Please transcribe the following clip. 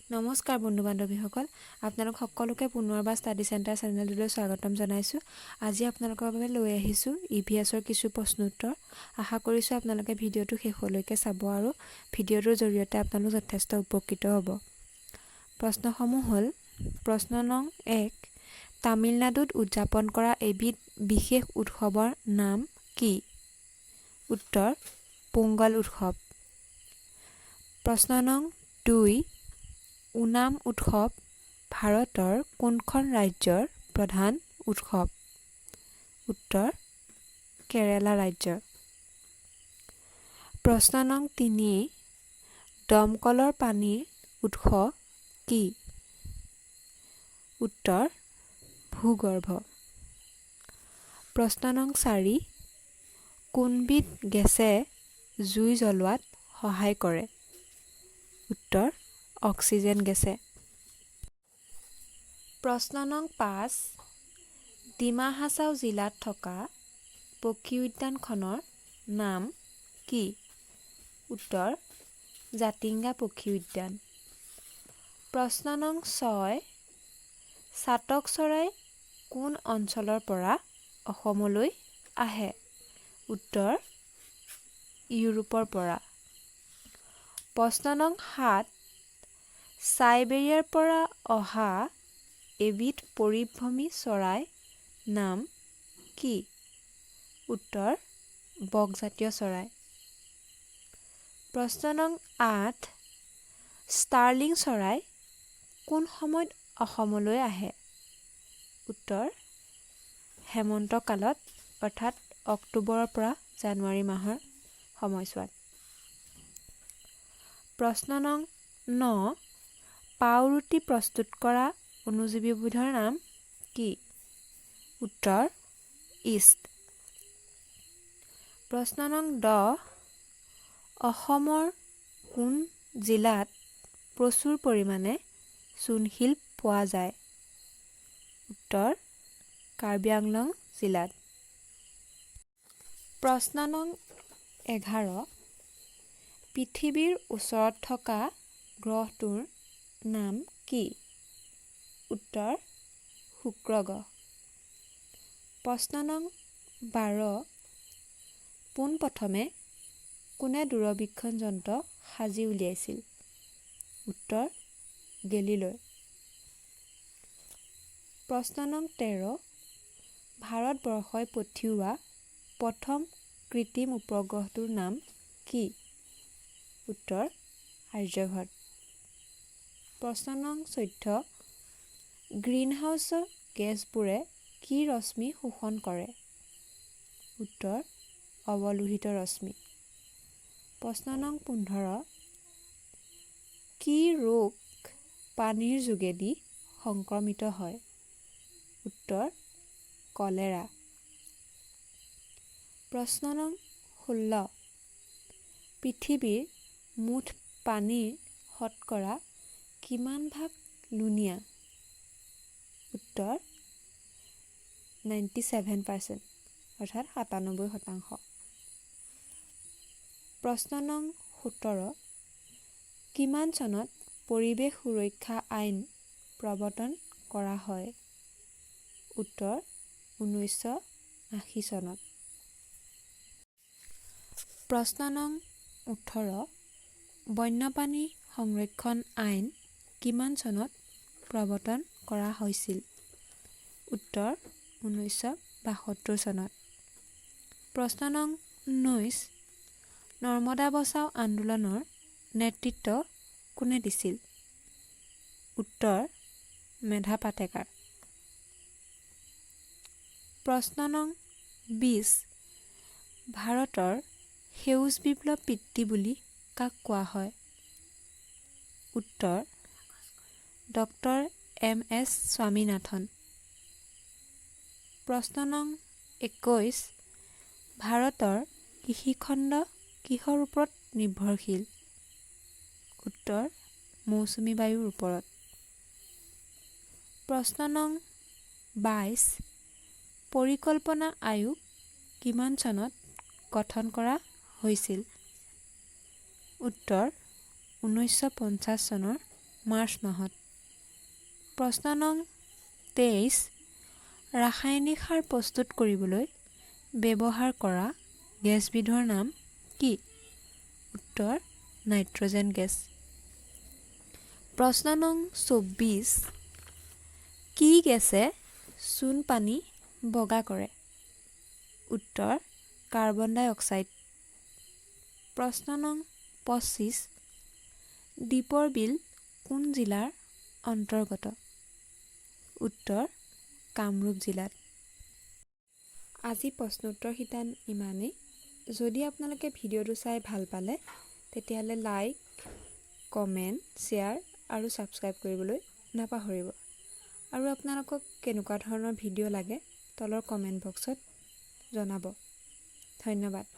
নমস্কাৰ বন্ধু বান্ধৱীসকল আপোনালোক সকলোকে পুনৰবাৰ ষ্টাডি চেণ্টাৰ চেনেলটোলৈ স্বাগতম জনাইছোঁ। আজি আপোনালোকৰ বাবে লৈ আহিছোঁ EVSৰ কিছু প্ৰশ্ন উত্তৰ। আশা কৰিছোঁ আপোনালোকে ভিডিঅ'টো শেষলৈকে চাব আৰু ভিডিঅ'টোৰ জৰিয়তে আপোনালোক যথেষ্ট উপকৃত হ'ব। প্ৰশ্নসমূহ হ'ল প্ৰশ্ন নং 1 তামিলনাডুত উদযাপন কৰা এবিধ বিশেষ উৎসৱৰ নাম কি? উত্তৰ পোংগল উৎসৱ। প্ৰশ্ন নং 2 ওনাম উৎসৱ ভাৰতৰ কোনখন ৰাজ্যৰ প্ৰধান উৎসৱ? উত্তৰ কেৰালা ৰাজ্যৰ। প্ৰশ্ন নং 3 দমকলৰ পানীৰ উৎস কি? উত্তৰ ভূগৰ্ভ। প্ৰশ্ন নং 4 কোনবিধ গেছে জুই জ্বলোৱাত সহায় কৰে? উত্তৰ অক্সিজেন গেছে। প্ৰশ্ন নং 5 ডিমা হাছাও জিলাত থকা পক্ষী উদ্যানখনৰ নাম কি? উত্তৰ জাতিংগা পক্ষী উদ্যান। প্ৰশ্ন নং 6 চাতক চৰাই কোন অঞ্চলৰ পৰা অসমলৈ আহে? উত্তৰ ইউৰোপৰ পৰা। প্ৰশ্ন নং 7 চাইবেৰিয়াৰ পৰা অহা এবিধ পৰিভ্ৰমী চৰাই নাম কি? উত্তৰ বকজাতীয় চৰাই। প্ৰশ্ন নং 8 ষ্টাৰ্লিং চৰাই কোন সময়ত অসমলৈ আহে? উত্তৰ হেমন্ত কালত অৰ্থাৎ অক্টোবৰৰ পৰা জানুৱাৰী মাহৰ সময়ছোৱাত। প্ৰশ্ন নং 9 পাওৰুটি প্ৰস্তুত কৰা অণুজীৱবিধৰ নাম কি? উত্তৰ ইষ্ট। প্ৰশ্ন নং 10 অসমৰ কোন জিলাত প্ৰচুৰ পৰিমাণে চূণশিল পোৱা যায়? উত্তৰ কাৰ্বি আংলং জিলাত। প্ৰশ্ন নং 11 পৃথিৱীৰ ওচৰত থকা গ্ৰহটোৰ নাম কি? উত্তৰ শুক্ৰ গ্ৰহ। প্ৰশ্ন নং 12 পোনপ্ৰথমে কোনে দূৰবীক্ষণ যন্ত্ৰ সাজি উলিয়াইছিল? উত্তৰ গেলিলৈ। প্ৰশ্ন নং 13 ভাৰতবৰ্ষই পঠিওৱা প্ৰথম কৃত্ৰিম উপগ্ৰহটোৰ নাম কি? উত্তৰ আৰ্যভট্ট। প্ৰশ্ন নং 14 গ্ৰীণহাউছ গেছবোৰে কি ৰশ্মি শোষণ কৰে? উত্তৰ অৱলোহিত ৰশ্মি। প্ৰশ্ন নং 15 কি ৰোগ পানীৰ যোগেদি সংক্ৰমিত হয়? উত্তৰ কলেৰা। প্ৰশ্ন নং 16 পৃথিৱীৰ মুঠ পানীৰ শতকৰা কিমান ভাগ লুণীয়া? উত্তৰ 97% অৰ্থাৎ 97%। প্ৰশ্ন নং 17 কিমান চনত পৰিৱেশ সুৰক্ষা আইন প্ৰৱৰ্তন কৰা হয়? উত্তৰ 1980 চনত। প্ৰশ্ন নং 18 বন্যপ্ৰাণী সংৰক্ষণ আইন কিমান চনত প্ৰৱৰ্তন কৰা হৈছিল? উত্তৰ 1972 চনত। প্ৰশ্ন নং 19 নৰ্মদা বচাও আন্দোলনৰ নেতৃত্ব কোনে দিছিল? উত্তৰ মেধা পাটেকাৰ। প্ৰশ্ন নং 20 ভাৰতৰ সেউজ বিপ্লৱ পিতৃ বুলি কাক কোৱা হয়? উত্তৰ ডক্টৰ MS স্বামীনাথন। প্ৰশ্ন নং 21 ভাৰতৰ কৃষিখণ্ড কিহৰ ওপৰত নিৰ্ভৰশীল? উত্তৰ মৌচুমী বায়ুৰ ওপৰত। প্ৰশ্ন নং 22 পৰিকল্পনা আয়োগ কিমান চনত গঠন কৰা হৈছিল? উত্তৰ 1950 চনৰ মাৰ্চ মাহত। প্ৰশ্ন নং 23, ৰাসায়নিক সাৰ প্ৰস্তুত কৰিবলৈ ব্যৱহাৰ কৰা গেছবিধৰ নাম কি? উত্তৰ নাইট্ৰজেন গেছ। প্ৰশ্ন নং 24, কি গেছে চূণ পানী বগা কৰে? উত্তৰ কাৰ্বন ডাই অক্সাইড। প্ৰশ্ন নং 25, দীপৰ বিল কোন জিলাৰ অন্তৰ্গত? উত্তৰ কামৰূপ জিলাত। আজি প্ৰশ্নোত্তৰ শিতান ইমানেই। যদি আপোনালোকে ভিডিঅ'টো চাই ভাল পালে তেতিয়াহ'লে লাইক, কমেণ্ট, শ্বেয়াৰ আৰু ছাবস্ক্ৰাইব কৰিবলৈ নাপাহৰিব। আৰু আপোনালোকক কেনেকুৱা ধৰণৰ ভিডিঅ' লাগে তলৰ কমেণ্ট বক্সত জনাব। ধন্যবাদ।